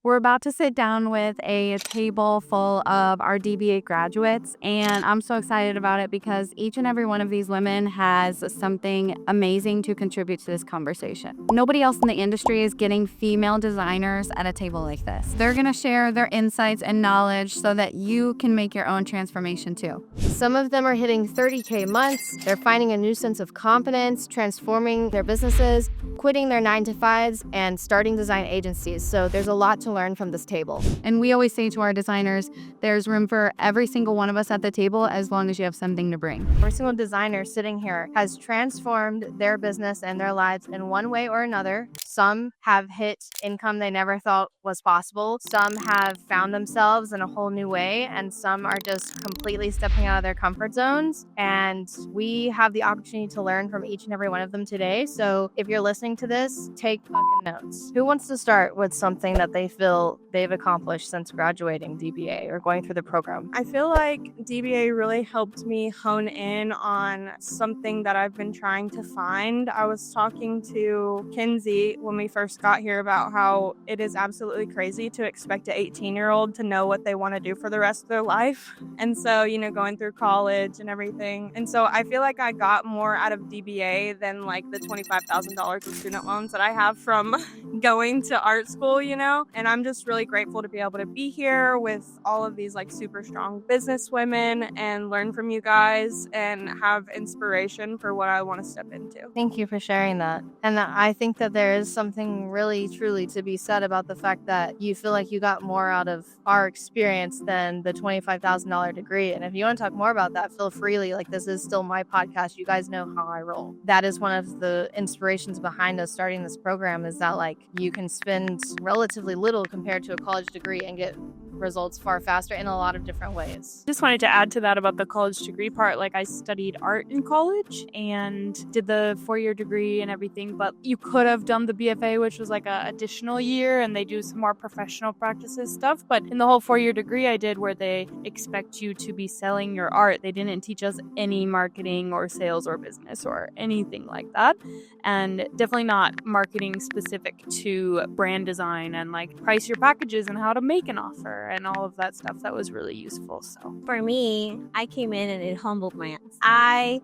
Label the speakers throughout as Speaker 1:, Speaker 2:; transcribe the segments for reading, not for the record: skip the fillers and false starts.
Speaker 1: We're about to sit down with a table full of our DBA graduates, and I'm so excited about it because each and every one of these women has something amazing to contribute to this conversation. Nobody else in the industry is getting female designers at a table like this. They're gonna share their insights and knowledge so that you can make your own transformation too.
Speaker 2: Some of them are hitting 30K months. They're finding a new sense of confidence, transforming their businesses, quitting their 9-to-5s, and starting design agencies. So there's a lot to learn from this table.
Speaker 1: And we always say to our designers, there's room for every single one of us at the table as long as you have something to bring.
Speaker 2: Every single designer sitting here has transformed their business and their lives in one way or another. Some have hit income they never thought was possible. Some have found themselves in a whole new way, and some are just completely stepping out of their comfort zones. And we have the opportunity to learn from each and every one of them today. So if you're listening to this, take fucking notes. Who wants to start with something that they feel they've accomplished since graduating DBA or going through the program?
Speaker 3: I feel like DBA really helped me hone in on something that I've been trying to find. I was talking to Kinsey when we first got here about how it is absolutely crazy to expect an 18-year-old to know what they want to do for the rest of their life. And so, going through college and everything. And so I feel like I got more out of DBA than like the $25,000 of student loans that I have from going to art school, And I'm just really grateful to be able to be here with all of these like super strong business women and learn from you guys and have inspiration for what I want to step into.
Speaker 2: Thank you for sharing that. And I think that there is something really truly to be said about the fact that you feel like you got more out of our experience than the $25,000 degree. And if you want to talk more about that, feel freely. Like, this is still my podcast. You guys know how I roll. That is one of the inspirations behind us starting this program, is that like you can spend relatively little compared to a college degree and get results far faster in a lot of different ways.
Speaker 4: Just wanted to add to that about the college degree part. Like, I studied art in college and did the 4-year degree and everything, but you could have done the BFA, which was like a additional year, and they do some more professional practices stuff. But in the whole 4-year degree I did, where they expect you to be selling your art, they didn't teach us any marketing or sales or business or anything like that. And definitely not marketing specific to brand design and like price your packages and how to make an offer and all of that stuff. That was really useful. So
Speaker 5: for me, I came in and it humbled my ass. I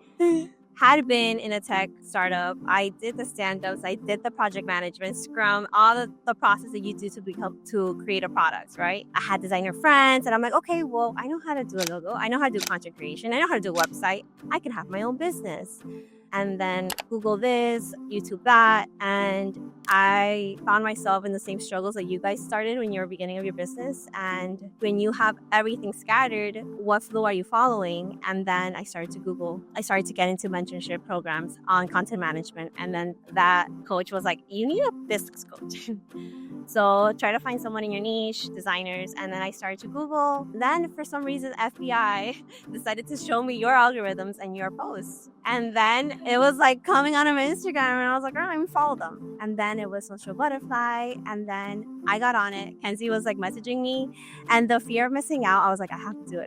Speaker 5: had been in a tech startup. I did the stand-ups, I did the project management, Scrum, all the process that you do to create a product, right? I had designer friends, and I'm like, okay, well, I know how to do a logo. I know how to do content creation. I know how to do a website. I can have my own business. And then Google this, YouTube that, and I found myself in the same struggles that you guys started when you were beginning of your business. And when you have everything scattered, what flow are you following? And then I started to get into mentorship programs on content management. And then that coach was like, you need a business coach. So try to find someone in your niche, designers. And then I started to Google. Then for some reason, FBI decided to show me your algorithms and your posts. And then it was like coming out of my Instagram, and I was like, oh, let me follow them. And then it was Social Butterfly. And then I got on it. Kenzie was like messaging me, and the fear of missing out, I was like, I have to do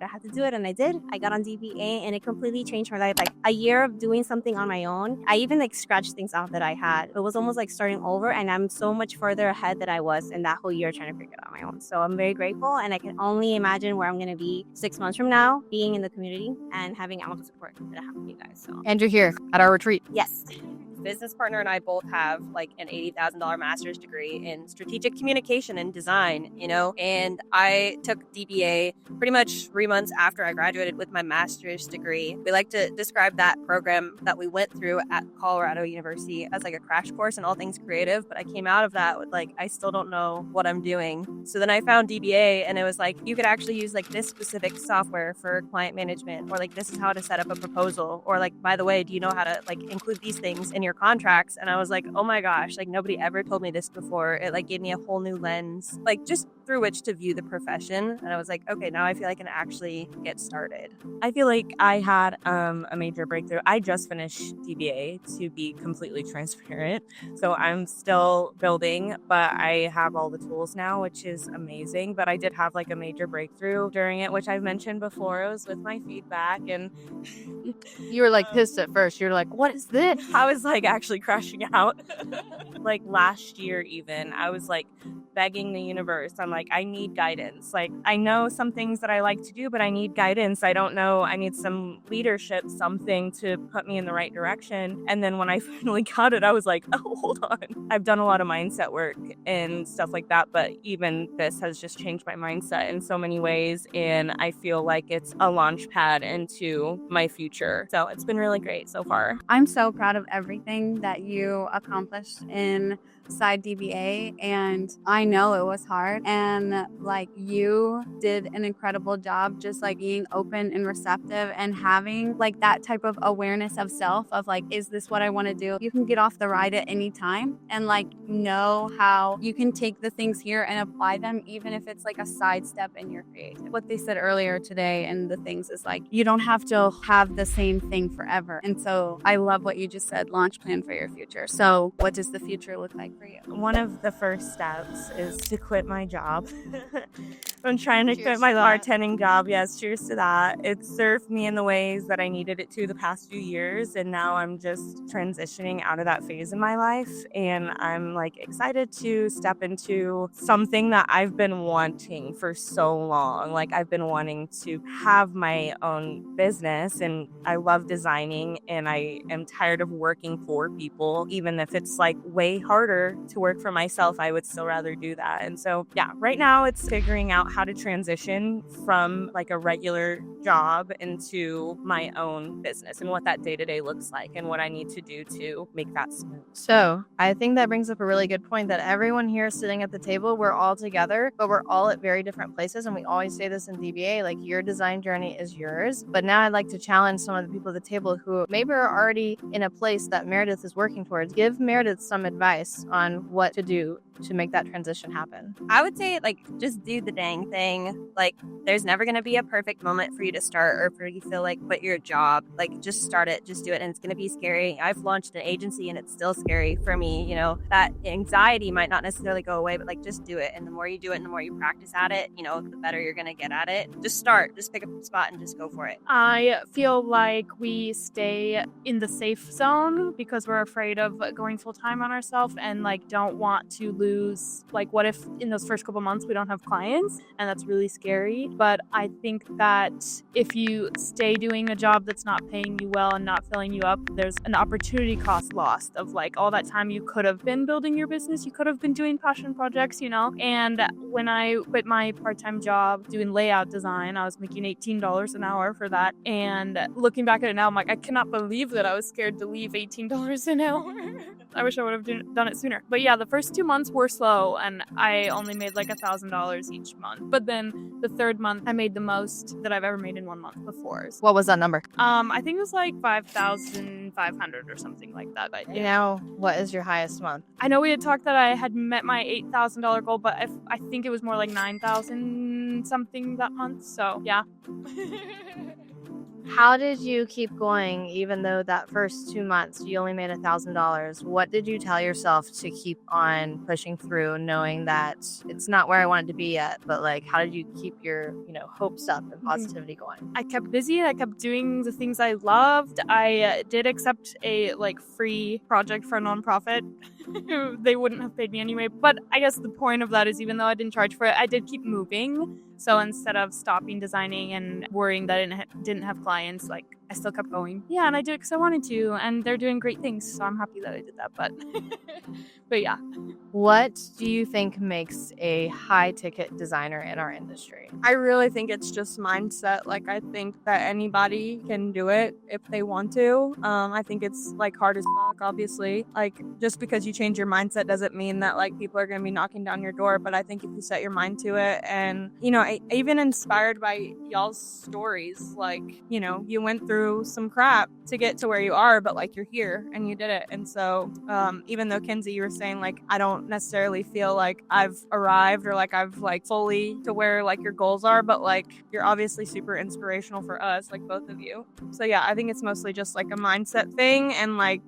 Speaker 5: it. And I did. I got on DBA, and it completely changed my life. Like a year of doing something on my own. I even like scratched things out that I had. It was almost like starting over, and I'm so much further ahead than I was in that whole year trying to figure it out on my own. So I'm very grateful, and I can only imagine where I'm going to be 6 months from now, being in the community and having all the support that I have from you guys. So.
Speaker 2: And you're here at our retreat.
Speaker 5: Yes.
Speaker 6: Business partner and I both have like an $80,000 master's degree in strategic communication and design, and I took DBA pretty much 3 months after I graduated with my master's degree. We like to describe that program that we went through at Colorado University as like a crash course in all things creative, but I came out of that with like, I still don't know what I'm doing. So then I found DBA, and it was like, you could actually use like this specific software for client management, or like this is how to set up a proposal, or like, by the way, do you know how to like include these things in your contracts? And I was like, oh my gosh, like nobody ever told me this before. It like gave me a whole new lens, like just through which to view the profession. And I was like, okay, now I feel I can actually get started.
Speaker 3: I feel like I had a major breakthrough. I just finished DBA, to be completely transparent. So I'm still building, but I have all the tools now, which is amazing. But I did have like a major breakthrough during it, which I've mentioned before. It was with my feedback, and
Speaker 2: You were like pissed at first. You're like, what is this?
Speaker 3: I was like actually crashing out. Like last year even, I was like begging the universe. I'm like, I need guidance. Like, I know some things that I like to do, but I need guidance. I don't know. I need some leadership, something to put me in the right direction. And then when I finally got it, I was like, oh, hold on. I've done a lot of mindset work and stuff like that, but even this has just changed my mindset in so many ways. And I feel like it's a launch pad into my future. So it's been really great so far.
Speaker 1: I'm so proud of everything that you accomplished inside DBA, and I know it was hard, and like you did an incredible job just like being open and receptive and having like that type of awareness of self of like, is this what I want to do? You can get off the ride at any time and like know how you can take the things here and apply them, even if it's like a sidestep in your creative. What they said earlier today and the things is like, you don't have to have the same thing forever. And so I love what you just said, launch plan for your future. So what does the future look like for you?
Speaker 3: One of the first steps is to quit my job. I'm trying to
Speaker 2: Cheers
Speaker 3: quit my
Speaker 2: to that.
Speaker 3: bartending job. Yes, cheers to that. It served me in the ways that I needed it to the past few years. And now I'm just transitioning out of that phase in my life. And I'm like excited to step into something that I've been wanting for so long. Like I've been wanting to have my own business, and I love designing, and I am tired of working for people. Even if it's like way harder to work for myself, I would still rather do that. And so, yeah, right now it's figuring out how to transition from like a regular job into my own business and what that day-to-day looks like and what I need to do to make that smooth.
Speaker 2: So I think that brings up a really good point that everyone here sitting at the table, we're all together, but we're all at very different places. And we always say this in DBA, like your design journey is yours. But now I'd like to challenge some of the people at the table who maybe are already in a place that Meredith is working towards. Give Meredith some advice on what to do to make that transition happen.
Speaker 6: I would say, like, just do the dang thing. Like, there's never going to be a perfect moment for you to start or for you to feel like quit your job. Like, just start it, just do it. And it's going to be scary. I've launched an agency and it's still scary for me. You know, that anxiety might not necessarily go away, but like, just do it. And the more you do it and the more you practice at it, you know, the better you're going to get at it. Just start, just pick up a spot and just go for it.
Speaker 4: I feel like we stay in the safe zone because we're afraid of going full time on ourselves and like don't want to lose, like, what if in those first couple months we don't have clients, and that's really scary. But I think that if you stay doing a job that's not paying you well and not filling you up, there's an opportunity cost lost of like all that time you could have been building your business, you could have been doing passion projects, you know. And when I quit my part-time job doing layout design, I was making $18 an hour for that. And looking back at it now, I'm like, I cannot believe that I was scared to leave $18 an hour. I wish I would have done it sooner. But yeah, the first 2 months were slow and I only made like $1,000 each month. But then the third month, I made the most that I've ever made in 1 month before.
Speaker 2: What was that number?
Speaker 4: I think it was like 5,500 or something like that. But yeah.
Speaker 2: Now, what is your highest month?
Speaker 4: I know we had talked that I had met my $8,000 goal, but I think it was more like 9,000 something that month. So yeah.
Speaker 2: How did you keep going even though that first 2 months you only made $1,000? What did you tell yourself to keep on pushing through, knowing that it's not where I wanted to be yet, but like how did you keep your, hopes up and positivity going?
Speaker 4: I kept busy. I kept doing the things I loved. I did accept a like free project for a nonprofit. They wouldn't have paid me anyway. But I guess the point of that is even though I didn't charge for it, I did keep moving. So instead of stopping designing and worrying that I didn't have clients, like I still kept going. Yeah, and I did it because I wanted to, and they're doing great things. So I'm happy that I did that. But yeah.
Speaker 2: What do you think makes a high ticket designer in our industry?
Speaker 3: I really think it's just mindset. Like, I think that anybody can do it if they want to. I think it's like hard as fuck, obviously. Like, just because you change your mindset doesn't mean that like people are going to be knocking down your door. But I think if you set your mind to it, and, even inspired by y'all's stories, like, you went through some crap to get to where you are, but like you're here and you did it. And so even though Kenzie, you were saying like I don't necessarily feel like I've arrived or like I've like fully to where like your goals are, but like you're obviously super inspirational for us, like both of you. So yeah, I think it's mostly just like a mindset thing, and like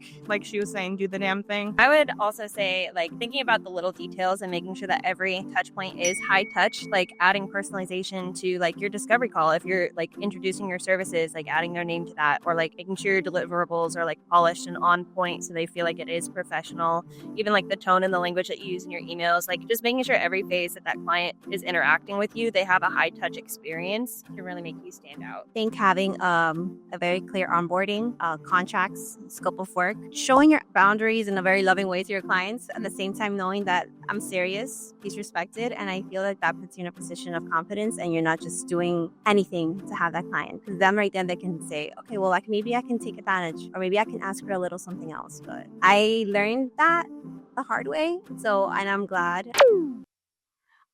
Speaker 3: she was saying, do the damn thing.
Speaker 6: I would also say like thinking about the little details and making sure that every touch point is high touch, like adding personalization to like your discovery call. If you're like introducing your services, like adding their name adhering to that, or like making sure your deliverables are like polished and on point so they feel like it is professional. Even like the tone and the language that you use in your emails, like just making sure every phase that client is interacting with you, they have a high touch experience can really make you stand out.
Speaker 5: I think having a very clear onboarding, contracts, scope of work, showing your boundaries in a very loving way to your clients, at the same time knowing that I'm serious, he's respected, and I feel like that puts you in a position of confidence and you're not just doing anything to have that client. Because then right then they can say, okay, well, like maybe I can take advantage, or maybe I can ask for a little something else. But I learned that the hard way, and I'm glad.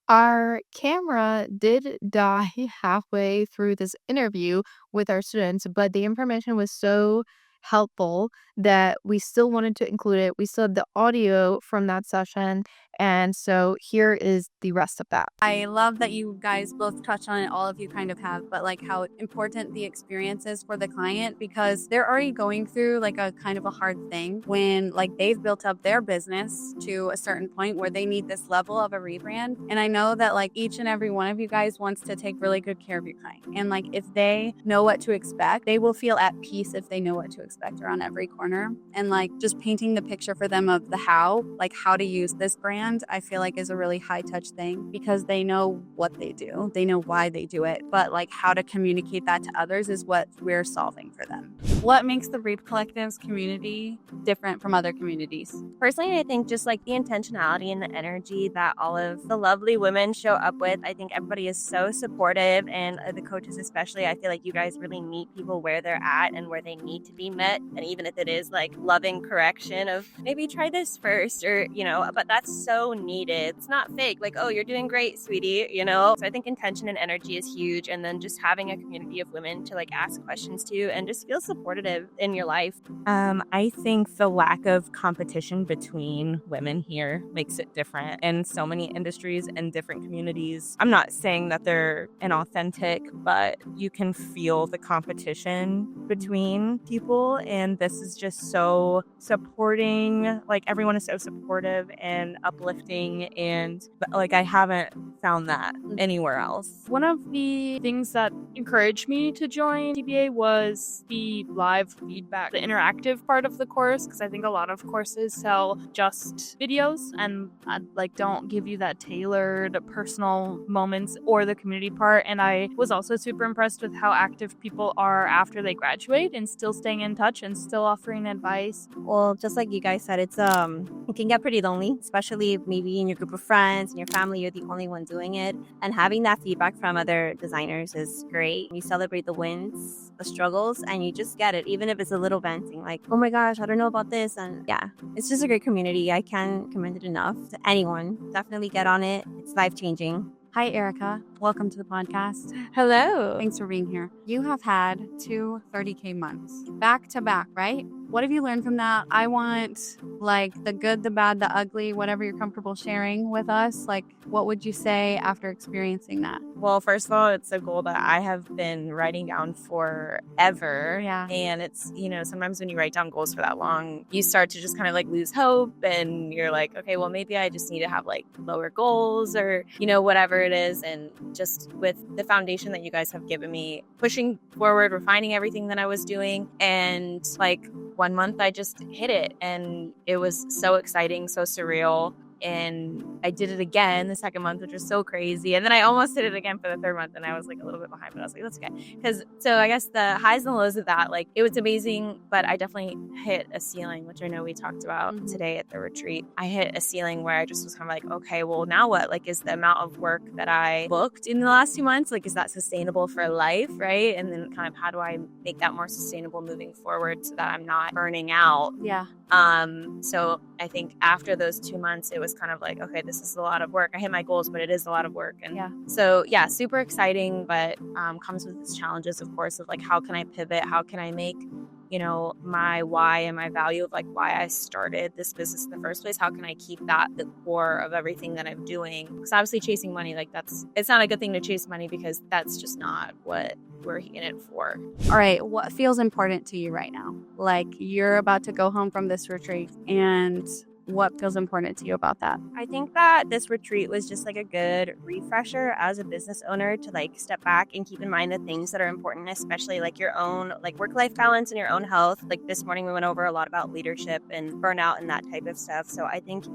Speaker 7: Our camera did die halfway through this interview with our students, but the information was so helpful that we still wanted to include it. We still have the audio from that session, and so here is the rest of that.
Speaker 1: I love that you guys both touched on it, all of you kind of have, but like how important the experience is for the client, because they're already going through like a kind of a hard thing when like they've built up their business to a certain point where they need this level of a rebrand. And I know that like each and every one of you guys wants to take really good care of your client. And like if they know what to expect, they will feel at peace if they know what to expect around every corner. And like just painting the picture for them of the how, like how to use this brand, I feel like is a really high touch thing, because they know what they do, they know why they do it, but like how to communicate that to others is what we're solving for them. What makes the Reap Collective's community different from other communities?
Speaker 6: Personally, I think just like the intentionality and the energy that all of the lovely women show up with. I think everybody is so supportive, and the coaches especially. I feel like you guys really meet people where they're at and where they need to be met. And even if it is like loving correction of maybe try this first, or, but that's so needed. It's not fake. Like, oh, you're doing great, sweetie, So I think intention and energy is huge. And then just having a community of women to like ask questions to and just feel supportive in your life.
Speaker 8: I think the lack of competition between women here makes it different in so many industries and different communities. I'm not saying that they're inauthentic, but you can feel the competition between people. And this is just so supporting. Like everyone is so supportive and uplifting. And like I haven't found that anywhere else.
Speaker 4: One of the things that encouraged me to join DBA was the live feedback, the interactive part of the course, because I think a lot of courses sell just videos and like don't give you that tailored personal moments or the community part. And I was also super impressed with how active people are after they graduate and still staying in touch and still offering advice.
Speaker 5: Well, just like you guys said, it can get pretty lonely, especially maybe in your group of friends and your family, you're the only one doing it. And having that feedback from other designers is great. You celebrate the wins, the struggles, and you just get it, even if it's a little venting, like, oh my gosh, I don't know about this. And yeah, it's just a great community. I can't commend it enough to anyone. Definitely get on it. It's life-changing.
Speaker 1: Hi, Erica. Welcome to the podcast.
Speaker 4: Hello.
Speaker 1: Thanks for being here. You have had 2 30K months back to back, right? What have you learned from that? I want like the good, the bad, the ugly, whatever you're comfortable sharing with us. Like, what would you say after experiencing that?
Speaker 8: Well, first of all, it's a goal that I have been writing down forever.
Speaker 1: Yeah.
Speaker 8: And it's, sometimes when you write down goals for that long, you start to just kind of like lose hope, and you're like, okay, well, maybe I just need to have like lower goals, or, whatever it is. And just with the foundation that you guys have given me, pushing forward, refining everything that I was doing. And like 1 month, I just hit it, and it was so exciting, so surreal. And I did it again the second month, which was so crazy. And then I almost did it again for the third month, and I was like a little bit behind, but I was like, that's okay. So I guess the highs and lows of that, like it was amazing, but I definitely hit a ceiling, which I know we talked about today at the retreat. I hit a ceiling where I just was kind of like, okay, well now what? Like, is the amount of work that I booked in the last 2 months, like, is that sustainable for life, right? And then kind of how do I make that more sustainable moving forward so that I'm not burning out?
Speaker 1: Yeah.
Speaker 8: So I think after those 2 months, it was kind of like, okay, this is a lot of work. I hit my goals, but it is a lot of work. And so, yeah, super exciting, but comes with its challenges, of course, of like, how can I pivot? How can I make, my why and my value of like why I started this business in the first place? How can I keep that the core of everything that I'm doing? Because obviously chasing money, like it's not a good thing to chase money, because that's just not what we're in it for.
Speaker 1: All right. What feels important to you right now? Like you're about to go home from this retreat and what feels important to you about that?
Speaker 5: I think that this retreat was just like a good refresher as a business owner to like step back and keep in mind the things that are important, especially like your own like work-life balance and your own health. Like this morning we went over a lot about leadership and burnout and that type of stuff. So I think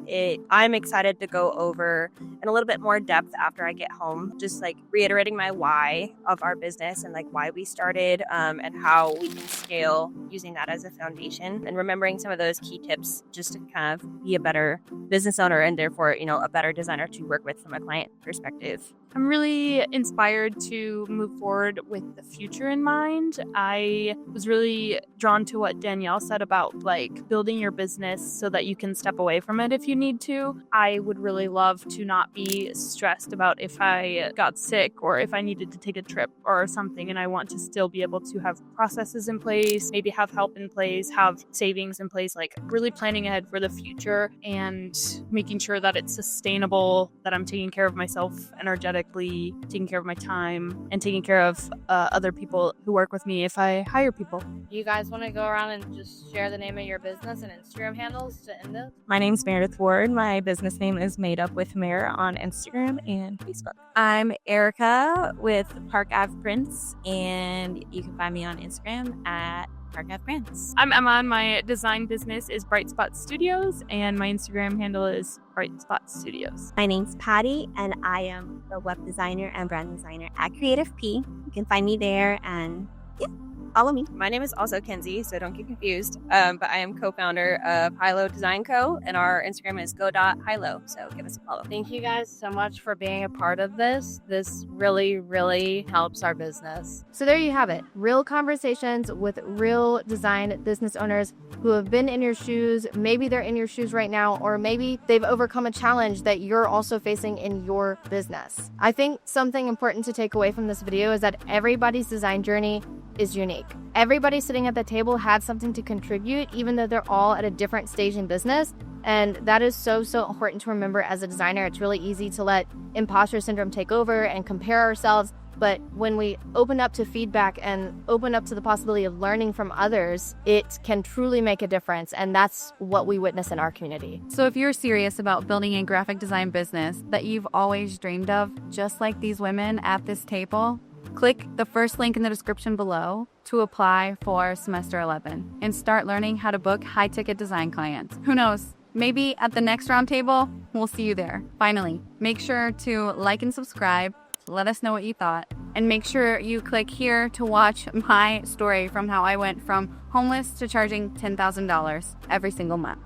Speaker 5: I'm excited to go over in a little bit more depth after I get home, just like reiterating my why of our business and like why we started and how we can scale using that as a foundation and remembering some of those key tips just to kind of be a better business owner and therefore, you know, a better designer to work with from a client perspective.
Speaker 4: I'm really inspired to move forward with the future in mind. I was really drawn to what Danielle said about like building your business so that you can step away from it if you need to. I would really love to not be stressed about if I got sick or if I needed to take a trip or something, and I want to still be able to have processes in place, maybe have help in place, have savings in place, like really planning ahead for the future and making sure that it's sustainable, that I'm taking care of myself energetically, taking care of my time, and taking care of other people who work with me if I hire people.
Speaker 2: You guys want to go around and just share the name of your business and Instagram handles to end it?
Speaker 3: My name's Meredith Ward. My business name is Made Up with Mare on Instagram and Facebook.
Speaker 5: I'm Erica with Park Ave Prints, and you can find me on Instagram at Park Ave Prints.
Speaker 4: I'm Emma, and my design business is Bright Spot Studios, and my Instagram handle is Bright Spot Studios.
Speaker 5: My name's Patty, and I am the web designer and brand designer at Creative P. You can find me there, and yeah, follow me.
Speaker 6: My name is also Kenzie, so don't get confused. But I am co-founder of Hilo Design Co. and our Instagram is go.hilo. So give us a follow.
Speaker 2: Thank you guys so much for being a part of this. This really, really helps our business. So there you have it. Real conversations with real design business owners who have been in your shoes. Maybe they're in your shoes right now, or maybe they've overcome a challenge that you're also facing in your business. I think something important to take away from this video is that everybody's design journey is unique. Everybody sitting at the table had something to contribute, even though they're all at a different stage in business. And that is so important to remember as a designer. It's really easy to let imposter syndrome take over and compare ourselves. But when we open up to feedback and open up to the possibility of learning from others, it can truly make a difference. And that's what we witness in our community.
Speaker 1: So if you're serious about building a graphic design business that you've always dreamed of, just like these women at this table, click the first link in the description below to apply for semester 11 and start learning how to book high-ticket design clients. Who knows? Maybe at the next roundtable, we'll see you there. Finally, make sure to like and subscribe. Let us know what you thought. And make sure you click here to watch my story from how I went from homeless to charging $10,000 every single month.